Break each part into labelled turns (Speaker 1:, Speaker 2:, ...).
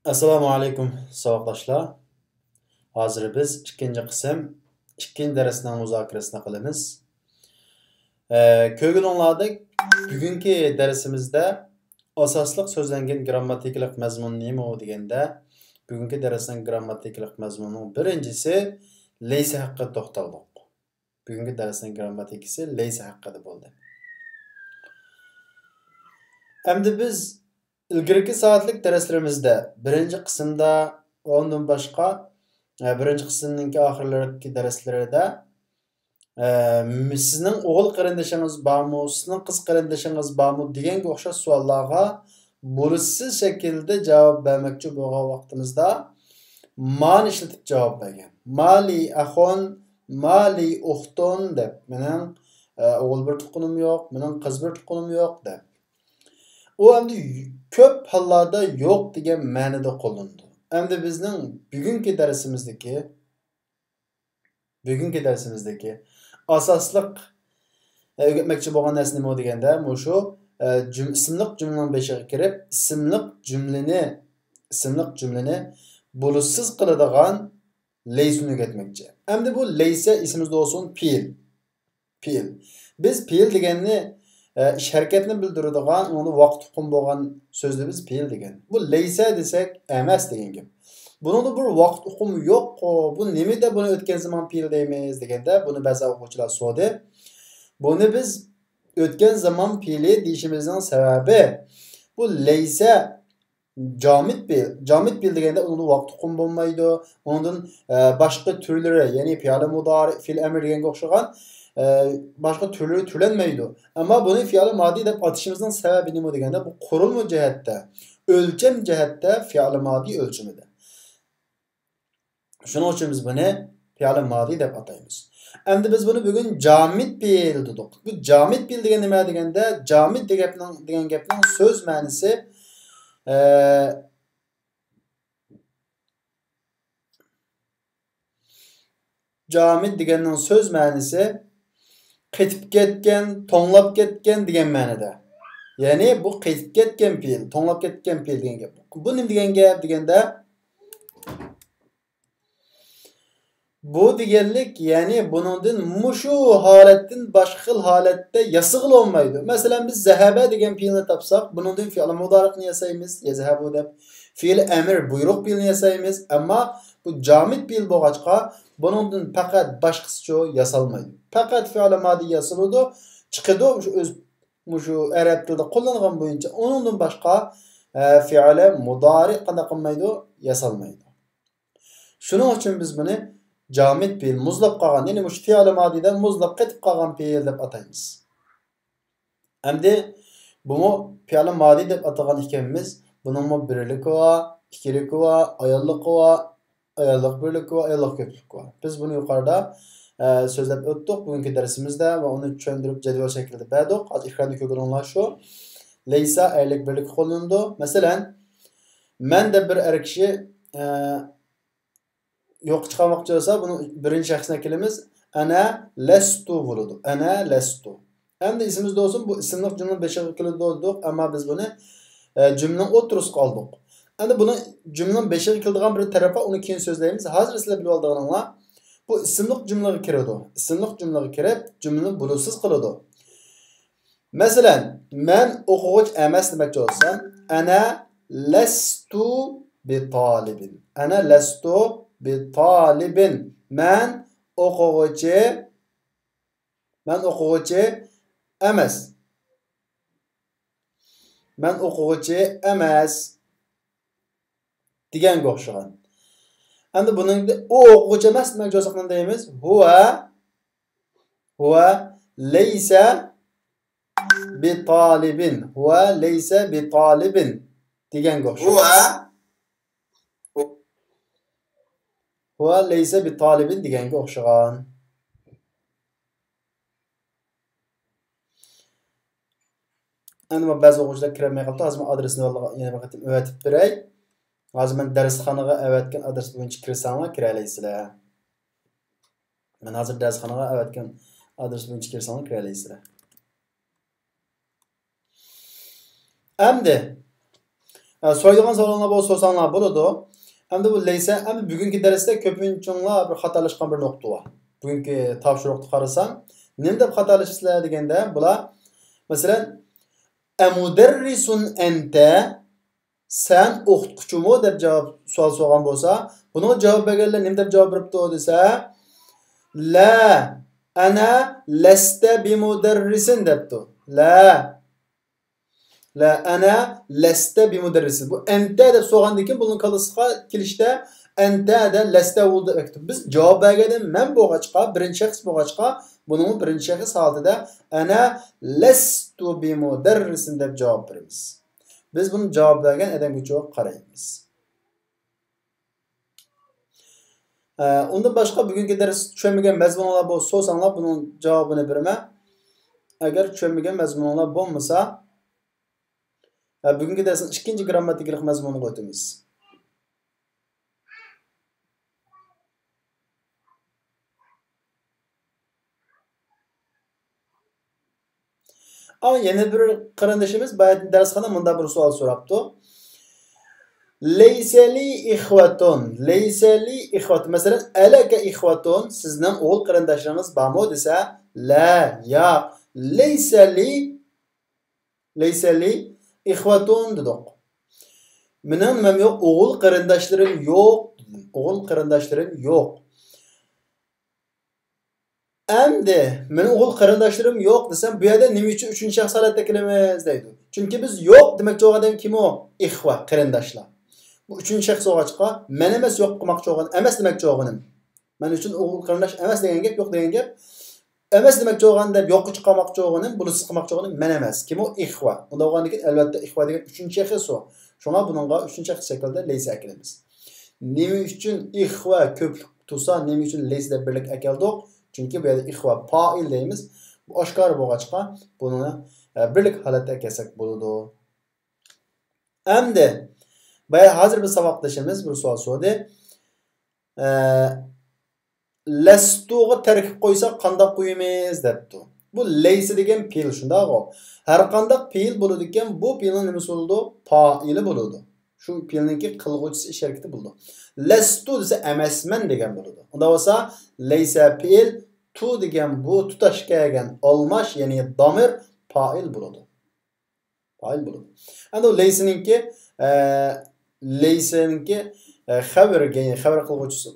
Speaker 1: Assalomu alaykum savatdoshlar. Hozir biz ikkinchi qism, ikkinchi darsning muzokarasini qilamiz. Ko'rganinglardek, bugungi darsimizda asosliq so'zlangan grammatikalik mazmun nima deganda, bugungi darsning grammatikalik mazmunining birinchisi laysa haqida to'xtaldik. Bugungi darsning grammatikasi laysa haqida bo'ldi. Endi biz ilgirki soatlik darslarimizda birinchi qismda ondan boshqa birinchi qismning oxirgi darslarida sizning o'g'il qarindoshingiz bormi, sizning qiz qarindoshingiz bormi deganga o'xshash savollarga bo'lishsiz shaklda javob bermoqchi bo'lgan vaqtimizda mani ishlatib javob bergan. Mali axon, mali uxton deb, mening o'g'il bir tuqqanim yo'q, mening qiz bir tuqqanim yo'q deb. O endi ko'p hollarda yo'q degan ma'noda qo'llandi. Endi bizning bugungi darsimizdagi asosliq o'rgatmoqchi bo'lgan narsa nima deganda, shu ismliq jumlaning beshiga kirib, ismliq jumlani bo'lishsiz qiladigan laysani o'rgatmoqchi. Endi bu laysa ismimizda olsun fe'l. Biz fe'l deganni ish harakatni bildiradigan, uni vaqt hukm bo'lgan so'zni biz fe'l degan. Bu laysa desak emas degan gap. Buningda bir vaqt hukmi yo'q. Bu nimada buni o'tgan zaman fe'l deymiz deganda, buni ba'zi o'quvchilar so'radi. Buni biz o'tgan zaman fe'li deyishimizning sababi bu laysa jamid fe'l deganda uni vaqt hukm bo'lmaydi. Undan boshqa turlari, ya'ni fe'l mudari, fe'l amr deganga o'xshagan başka türlü türlenmeydi. Ama bunu fiili madi deb atışımızın sebebi nima deganda, bu qurilma jihatda, o'lcham jihatda fiili madi o'lchimida. Shuning uchun biz buni fiili madi deb ataymiz. Endi biz buni bugun jamid fe'l dedik. Bu jamid fe'l degan nima deganda, jamid degan gapning so'z ma'nosi jamid deganning so'z ma'nosi qetib ketgan, to'nglab ketgan degan ma'noda. Ya'ni bu qetib ketgan fe'l, to'nglab ketgan fe'l degan gap. Bu nima degan gap deganda, bu deganlik, ya'ni buningdan mushu holatdan boshqa xil holatda yasig'il olmaydi. Masalan, biz zahaba degan fe'lni topsak, buningdan fe'l mudariqni yasaymiz, yazhabu deb. Fe'l amr, buyruq fe'lni yasaymiz, ammo bu jamid fe'l bo'lg'achqa buningdan faqat boshqasicha yasalmaydi. Faqat fe'l madi yasiladi, chiqadi shu arab tilida qo'llangan bo'yicha uningdan boshqa fe'l mudari qanday qilmaydi, yasalmaydi. Shuning uchun biz buni jamid fe'l, muzlab qolgan, ya'ni shu fe'l madida muzlab ketib qolgan fe'l deb ataymiz. Endi bu fe'l madi deb atagan ekanmiz. Buning birlik va, ikkilik va, ayollik va, ayollik birlik va, ayollik ko'plik va. Biz buni yuqorida so'zlab o'tdik bugungi darsimizda va uni tushuntirib jadval shaklida berdik. Hozir ekranda ko'ringlar shu. Laysa ayollik birlik qo'llandi. Masalan, men deb bir er kishi yo'q chiqarmoqchi bo'lsa, buni birinchi shaxsga kelamiz. Ana lastu bo'ladi. Ana lastu. Endi ismimizda olsun, bu ismliq jumla beshiga keldik, ammo biz buni jumlaning o'rtasiga oldik. Endi buni jumlaning beshiga keladigan bir tarafa, uni keyin so'zlaymiz. Hozir sizlar bilib olganinglar, bu ismliq jumlaga kiradi. Ismliq jumlaga kirib, jumlani bo'lishsiz qiladi. Masalan, men o'quvchi emas demoqchi bo'lsam, ana lastu bi talibin. Ana lastu bi talibin. Men o'quvchi emas. Men o'quvchi emas deganga o'xshagan. Endi buning o o'quvchi emas demoqchi bo'lsak nima deymiz? Huwa laysa bi talibin. Huwa laysa bi talibin deganga o'xshagan. Huwa laysa bi talibin deganga o'xshagan. Endi ba'zi o'quvchilar kirmay qoldi. Hozir men adresini yana bir qatim o'rgatib beray. Hozir men darsxonaga avatgan adres bo'yicha kirsanglar, kira olasizlar. Men hozir darsxonaga avatgan adres bo'yicha kirsanglar, kira olasizlar. Endi So'raydigan savollar bo'lsa so'rasanglar bo'ladi. Endi bu leysa, endi bugungi darsda ko'pincha bir xatolashgan bir nuqta bor. Bugungi topshiriqni qarasam, nima deb xatolashibsizlar deganda, bular masalan, amudarrisun anta, sen o'qituvchimi deb savol so'ragan bo'lsa, buni javob berganlar nima deb javob beribdi desa, la ana lasta bimudarrisin debdi. La ana lasta bimudarrisin. Bu anta deb so'ragandan keyin buning kalisiga kelishda anta da lasta bo'ldi deb. Biz javob berganda men bo'lg'achqa, birinchi shaxs bo'lg'achqa, buning birinchi shaxs holatida ana lastu bimudarrisin deb javob beramiz. Biz bunu cevap bergen adamga çok qaraymiz. Ondan başqa bugungi dars tushunmagan mazmunlar bo'lsa, so'rasanglar buning javobini beraman. Agar tushunmagan mazmunlar bo'lmasa, bugungi darsning ikkinchi grammatikalik mazmuniga o'tamiz. Ama yeni bir qarindashimiz bayat darsxona bunda bir savol so'rabdi. Leysali ihvatun. Leysali ihvatun. Masalan, alaka ihvatun. Sizning o'g'il qarindoshlaringiz bormi desa, la, ya. Leysali ihvatun dedik. Mening nimam yo'q, o'g'il qarindoshlarim yo'q. O'g'il qarindoshlarim yo'q. Endi men o'g'il qarindoshlarim yo'q desam, bu yerda nima uchun uchinchi shaxs holatda kelamiz deydi. Chunki biz yo'q demoqchi bo'lgan odam kim u? Ihva, qarindoshlar. Bu uchinchi shaxs bo'lg'achqa, men emas yo'q qilmoqchi bo'lgan, emas demoqchi bo'lganim. Men uchun o'g'il qarindosh emas degan gap, yo'q degan gap. Emas demoqchi bo'lgan deb yo'q chiqarmoqchi bo'lganim, bunisi qilmoqchi bo'lganim men emas. Kim u? Ihva. Unda bo'lgandan keyin albatta ihva degan uchinchi shaxs u. Shunga buningga uchinchi shaxs shaklda laysa akelamiz. Nima uchun ihva ko'plik tursa, nima uchun laysa deb birlik akeldik? Çünkü bu yerda ihva fa'il deymiz. Bu oshkor bo'lg'achqa buni birlik holatda kelsak bo'ladi. Endi hozir biz saboqdashimiz bir savol so'radi. Lastuga tarkib qo'ysak qanday qo'yamiz debdi. Bu laysa degan fe'l shundaqo. Har qanday fe'l bo'ladi ekan, bu fe'lning nimasi bo'ladi? Fa'ili bo'ladi. Shu fe'lningki qilg'uvchisi ish harakati bo'ladi. Lastu desa emasman degan bo'ladi. Unda bo'lsa laysa fe'l, tu degan bu tutash kelgan olmash, ya'ni domir fa'il bo'ladi. Fa'il bo'ladi. Endi laysaninki xabarga, ya'ni xabar qilg'uvchisi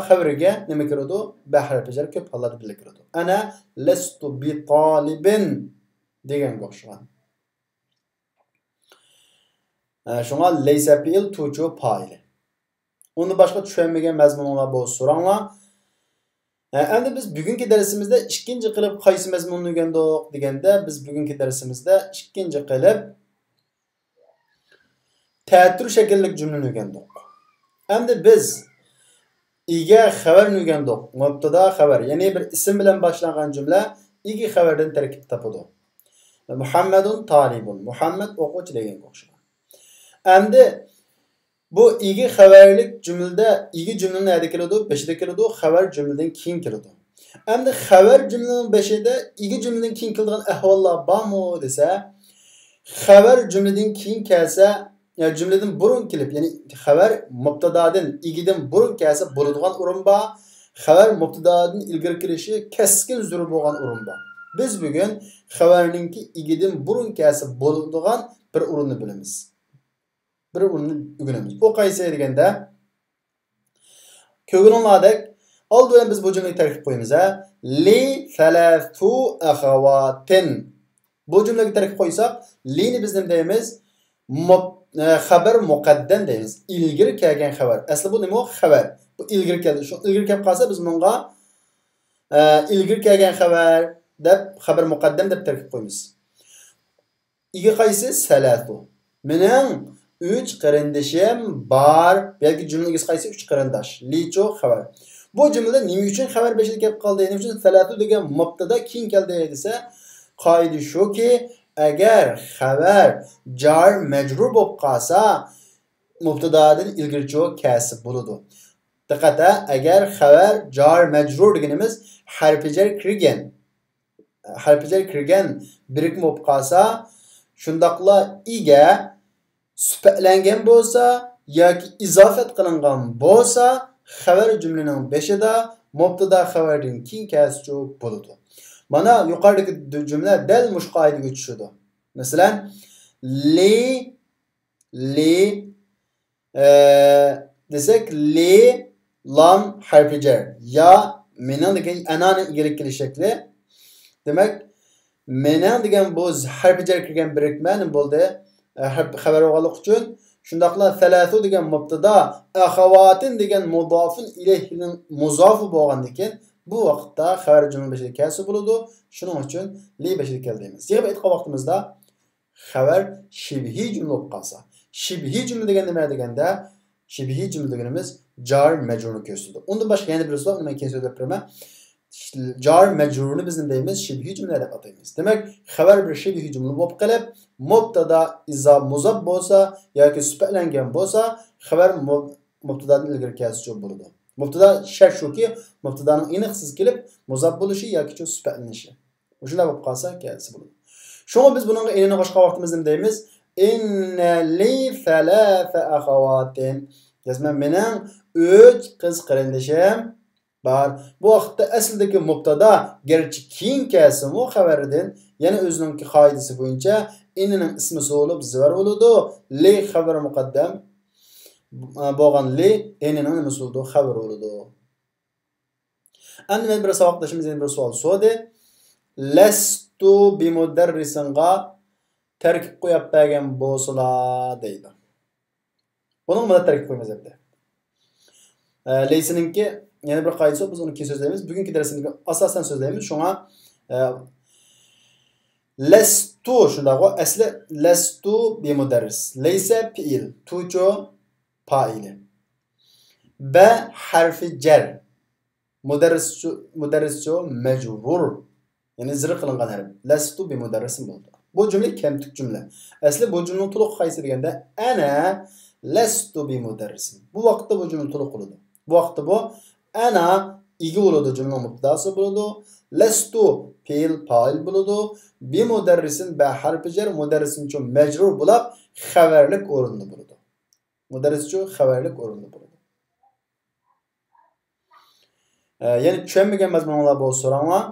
Speaker 1: xabariga nima kiradi? Ba harfi jar ko'p hollarda birga kiradi. Ana lastu bi talibin deganga o'xshagan. Shunga laysa fe'l tuju fa'ili. Uni boshqa tushunmagan mazmunlar bo'lsa so'ranglar. Endi biz bugungi darsimizda ikkinchi qilib qaysi mazmunni o'rgandik deganda, biz bugungi darsimizda ikkinchi qilib ta'tir shaklli jumlani o'rgandik. Endi biz ega xabarni o'rgandik. Mubtada xabar, ya'ni bir ism bilan boshlangan jumla ega xabardan tarkib topadi. Muhammadun talibun. Muhammad o'quvchi deganga o'xshaydi. Endi bu igi xabarlik jumlada igi jumlaning nerede keladi? Beshida keladi, xabar jumladan keyin keladi. Endi xabar jumlaning beshida igi jumladan keyin keladigan ahvollar bormi desa, xabar jumladan keyin kelsa, ya jumladan burun kelib, ya'ni xabar mubtadadan igidan burun kelsa bo'ladigan o'rin bor. Xabar mubtadadan ilgari kelishi keskin zurur bo'lgan o'rin bor. Biz bugun xabarningki igidan burun kelsa bo'ladigan bir o'rinni bilamiz. Bir o'rinni o'rganamiz. O qaysi deganda ko'ngillardek oldin biz bu jumlaga tarkib qo'yamiz. Li thalathu akhawatin. Bu jumlaga tarkib qo'ysak, li'ni biz nima deymiz? Xabar muqaddam deymiz. Ilgari kelgan xabar. Asli bu nima? Xabar. Bu ilgari keldi. Shu ilgari kelib qolsa biz bunga ilgari kelgan xabar deb xabar muqaddam deb tarkib qo'yamiz. Igi qaysi? Salathu. Mening 3 qarindashim bor. Belki jumlangiz qaysi 3 qarindosh. Licho xabar. Bu jumlada nima uchun xabar beshida kelib qoldi? Nima uchun salatu degan mubtada keyin keldi desa, qoida shuki, agar xabar jar majrur bo'lib qolsa, mubtadadan ilgirchi kasb bo'ladi. Diqqatda, agar xabar jar majrur deganimiz harfi jar kirgan birikma bo'lib qolsa, shundaqla iga süpetlengen bo'lsa yoki izofat qilingan bo'lsa, xabar jumlaning beshida mubtada xabardan keyin kasr bo'ladi. Mana yuqoridagi jumla dal mush qoidaga tushadi. Masalan, li desek li lam harfi jar ya mening degan anani egilik kelish shakli. Demak, mening degan bu harfi jar kirgan birikma nima bo'ldi? Xabar olganlik uchun shundaqla salasu degan mubtada axawatin degan mudofun ilayhining muzofi bo'lgandan keyin bu vaqtda xabar jumla beshida kasr bo'ladi. Shuning uchun li beshida keldi deymiz. Yig'ib aytgan vaqtimizda xabar shibhi jumla bo'lib qolsa. Shibhi jumla degan nima deganda? Shibhi jumla deganimiz jar majrurni ko'rsatadi. Undan boshqa yana bir so'z men keyin so'zlab beraman. Jar majrurni biz nima deymiz? Shibhi jumla deb ataymiz. Demak, xabar bir shibhi jumla bo'lib qolib, mubtada iza muzab bo'lsa yoki sifatlangan bo'lsa, xabar mubtadadan ilgari kasr bo'ladi. Mubtada shart shuki, mubtadaning aniqsiz kelib muzab bo'lishi yoki sifatlanishi. O'shalar bo'lib qolsa kasr bo'ladi. Shunga biz buningga enini qo'shgan vaqtimizda nima deymiz? Inna li thalatha akhawatin. Yazma mening 3 qiz qarindishim bor. Bu vaqtda aslidagi mubtada garchi keyin kelsa-mu xabaridan yana o'zining qoidasi bo'yicha inning ismi so'lib zivar bo'ladi. Li xabar muqaddam bo'lgan li inning nima so'ldi? Xabar bo'ladi. Endi men bir savoqdashimiz yana bir savol so'radi. Lastu bi mudarrisinga tarkib qo'yib bergan bo'lsalar deydi. Buning bilan tarkib qo'ymaymiz endi. Leysininki yana bir qoidasi biz uni keyin so'zlaymiz. Bugungi darsimizga asosan so'zlaymiz. Shunga lastu shunday asli lastu bi mudarris. Laysa fi'il, tu'ju fa'ili. Ba harfi jar. Mudarrischu majrur. Yani zir qilingan harf. Lastu bi mudarrisin bo'ldi. Bu jumla kamtik jumla. Asli bu jumlaning to'liq qaysi deganda ana lastu bi mudarrisin. Bu vaqtda bu jumla to'liq bo'ladi. Bu vaqtda bu ana igi bo'ladi, jumla mubtadasi bo'ladi. Lastu fi'il fa'il bo'ladi. Bi mudarrisin ba harfi jar, mudarrisin uchun majrur bo'lib xabarlik o'rinda bo'ladi. Mudarris uchun xabarlik o'rinda bo'ladi. Ya'ni tushunmagan mazmunlar bo'lsa so'ranglar.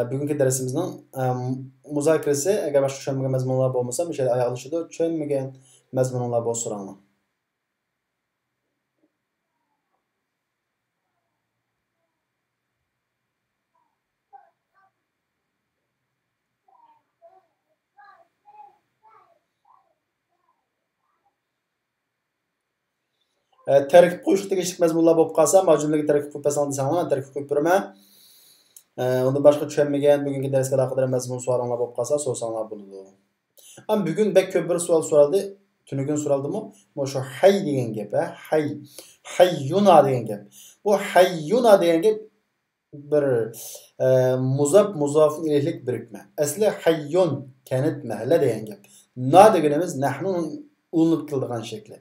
Speaker 1: Bugungi darsimizning muzokarasi agar boshqa tushunmagan mazmunlar bo'lmasa, o'sha oyoqlashida tushunmagan mazmunlar bo'lsa so'ranglar. Tarkib qo'yish tegishli mazmunlar bo'lib qolsa, majumlaga tarkib qo'yib pasang desanglar, men tarkib qo'yib beraman. Undan boshqa tushunmagan bugungi darsga aloqador mazmun savollar bo'lib qolsa, so'rasanglar bo'ladi. Am bugun bek ko'p bir savol so'raldi. Tunugun so'raldimi? Mana shu hay degan gap, hay. Hayyuna degan gap. Bu hayyuna degan gap bir muzofun ilayhlik birikma. Asli hayyun kanat mahalla degan gap. Na deganimiz nahnu ulinib keladigan shakli.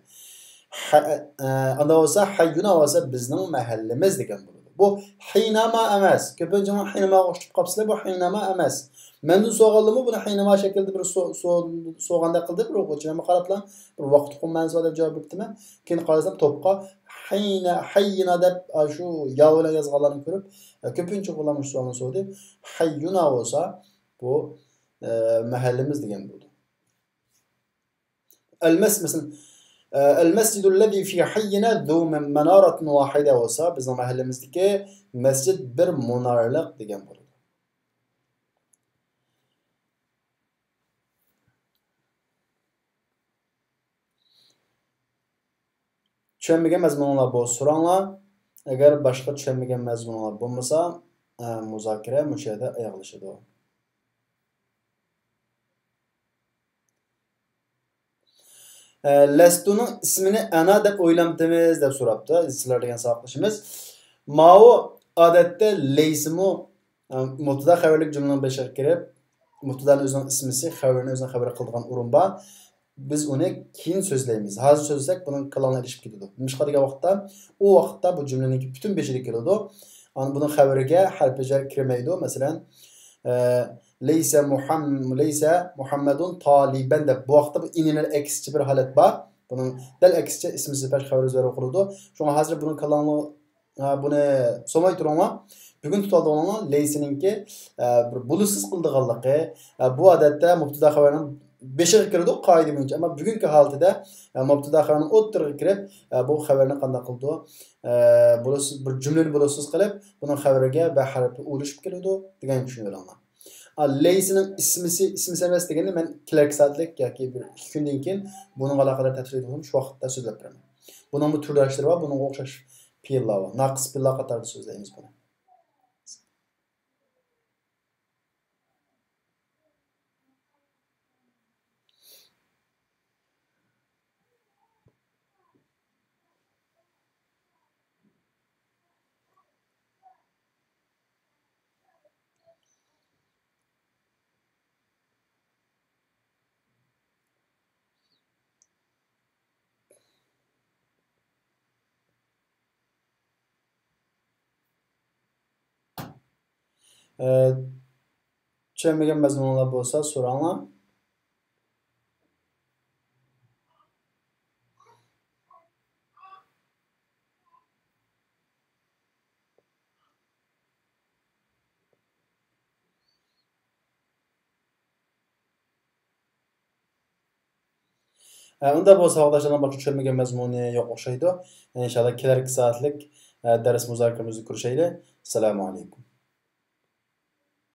Speaker 1: Anda olsa hayyuna olsa bizning mahallimiz degan bo'ladi. Bu haynama emas. Ko'pincha haynama o'xshab qolsa bu haynama emas. Mendan so'g'aldimi buni haynama shaklida bir so'g'anda qildi bir o'quvchim qarablar bir vaqt qolmay deb javob beribdiman. Keyin qarasam to'pqa hayyina deb shu yovla yozganlarni ko'rib ko'pincha qo'llanmish so'zni so'radi. Hayyuna olsa bu mahallimiz degan bo'ldi. Mesela المسجد الذي في حينا ذو منارة واحدة olsa bizning mahallamizdagi masjid bir munaraliq degan bo'ladi. Tushunmagan mazmunlar bo'lsa so'ranglar. Agar boshqa tushunmagan mazmunlar bo'lmasa, muzokara mushada oyoqlashadi. Lastuning ismini ana deb o'ylamdimiz deb so'rabdi. Sizlar degan savoqlashimiz. Mao odatda laysmu mubtada xabarlik jumlaning beshiga kirib, mubtadaning o'zining ismisi, xabarning o'zining xabar qiladigan o'rin bor. Biz uni keyin so'zlaymiz. Hozir so'zlasak buning kalonlar ishib ketadi. Nima degan vaqtda, u vaqtda bu jumlaning butun beshiga keladi. Ana buning xabariga harf jar kirmaydi. Masalan, Leyse Muhammedun taliben de bu vaqtda bu inini eksici bir halet var. Bunun del eksici ismi sipaş xabar üzeri okurdu. Şuna hazır bunun kalanı bunu somay turma. Bugün tutaldı olan leysininki bir bulusuz kıldıqallıqı. Bu adette mubtada xabarının beşiği kirdi qaide boyunca ama bugünkü halde mubtada xabarının o'ttirga kirib bu xabarni qanday qildi? Bulusuz bir cümleni bulusuz qilib, bunun xabariga ba harfi o'lishib keladi degan tushuniladi. Leysinin ismi emas deganda men kelar soatlik yoki bir 2 kundan keyin buning aloqador tafsil etib shu vaqtda so'zlab beraman. Buning bu turdoshlari bor, bunga o'xshash fe'llar bor. Naqs fe'llar qatorida so'zlaymiz buni. Tushunmagan mazmunlar bo'lsa so'ranglar. Unda bo'lsa yoldaşlardan boshqa tushunmagan mazmuni yo'q o'xshaydi. Inshaalloh kelarki soatlik dars muzokaramizda ko'rishaylik. Assalomu alaykum.